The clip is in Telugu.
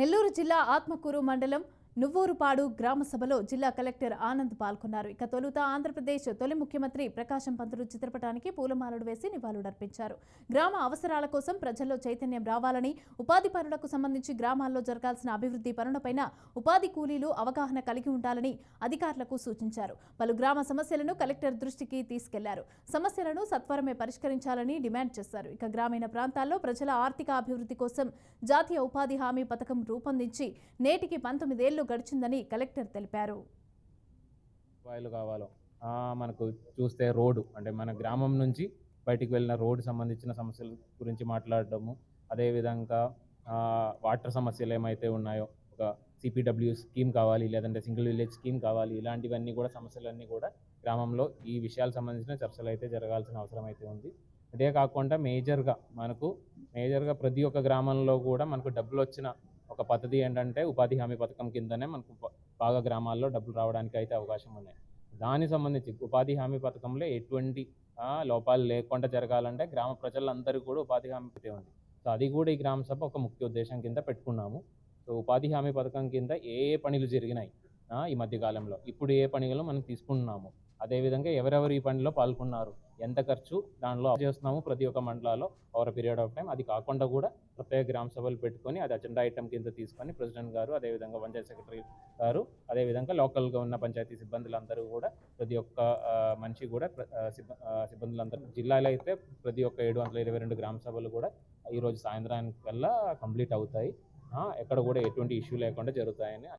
నెల్లూరు జిల్లా ఆత్మకూరు మండలం నువ్వూరుపాడు గ్రామ సభలో జిల్లా కలెక్టర్ ఆనంద్ పాల్గొన్నారు. ఇక తొలుత ఆంధ్రప్రదేశ్ తొలి ముఖ్యమంత్రి ప్రకాశం పంతులు చిత్రపటానికి పూలమాలలు వేసి నివాళులర్పించారు. గ్రామ అవసరాల కోసం ప్రజల్లో చైతన్యం రావాలని, ఉపాధి పనులకు సంబంధించి గ్రామాల్లో జరగాల్సిన అభివృద్ధి పనులపైన ఉపాధి కూలీలు అవగాహన కలిగి ఉండాలని అధికారులకు సూచించారు. పలు గ్రామ సమస్యలను కలెక్టర్ దృష్టికి తీసుకెళ్లారు. సమస్యలను సత్వరమే పరిష్కరించాలని డిమాండ్ చేశారు. ఇక గ్రామీణ ప్రాంతాల్లో ప్రజల ఆర్థిక అభివృద్ధి కోసం జాతీయ ఉపాధి హామీ పథకం రూపొందించి నేటికి 19 ఏళ్లు గడిచిందని కలెక్టర్ తెలిపారు. మనకు చూస్తే రోడ్డు అంటే మన గ్రామం నుంచి బయటికి వెళ్ళిన రోడ్డు సంబంధించిన సమస్యల గురించి మాట్లాడడము, అదేవిధంగా వాటర్ సమస్యలు ఏమైతే ఉన్నాయో ఒక సిపిడబ్ల్యూ స్కీమ్ కావాలి, లేదంటే సింగిల్ విలేజ్ స్కీమ్ కావాలి, ఇలాంటివన్నీ కూడా సమస్యలన్నీ కూడా గ్రామంలో ఈ విషయాలకు సంబంధించిన చర్చలు అయితే జరగాల్సిన అవసరం అయితే ఉంది. అదే కాకుండా మేజర్గా ప్రతి ఒక్క గ్రామంలో కూడా మనకు డబ్బులు వచ్చిన ఒక పద్ధతి ఏంటంటే ఉపాధి హామీ పథకం కిందనే మనకు బాగా గ్రామాల్లో డబ్బులు రావడానికి అయితే అవకాశం ఉన్నాయి. దానికి సంబంధించి ఉపాధి హామీ పథకంలో ఎటువంటి లోపాలు లేకుండా జరగాలంటే గ్రామ ప్రజలందరూ కూడా ఉపాధి హామీ అయితే ఉంది. సో అది కూడా ఈ గ్రామ సభ ఒక ముఖ్య ఉద్దేశం కింద పెట్టుకున్నాము. సో ఉపాధి హామీ పథకం కింద ఏ పనులు జరిగినాయి ఈ మధ్యకాలంలో, ఇప్పుడు ఏ పనులు మనం తీసుకుంటున్నాము, అదేవిధంగా ఎవరెవరు ఈ పనిలో పాల్గొన్నారు, ఎంత ఖర్చు దానిలో చేస్తున్నాము ప్రతి ఒక్క మండలాల్లో ఓవర్ పీరియడ్ ఆఫ్ టైం. అది కాకుండా కూడా ప్రత్యేక గ్రామ సభలు పెట్టుకొని అది అజెండా ఐటమ్ కింద తీసుకొని ప్రెసిడెంట్ గారు, అదేవిధంగా పంచాయతీ సెక్రటరీ గారు, అదేవిధంగా లోకల్గా ఉన్న పంచాయతీ సిబ్బందులందరూ కూడా ప్రతి ఒక్క మనిషి కూడా సిబ్బందులందరూ జిల్లాలో అయితే ప్రతి ఒక్క 722 గ్రామ సభలు కూడా ఈరోజు సాయంత్రానికి కల్లా కంప్లీట్ అవుతాయి. ఎక్కడ కూడా ఎటువంటి ఇష్యూ లేకుండా జరుగుతాయని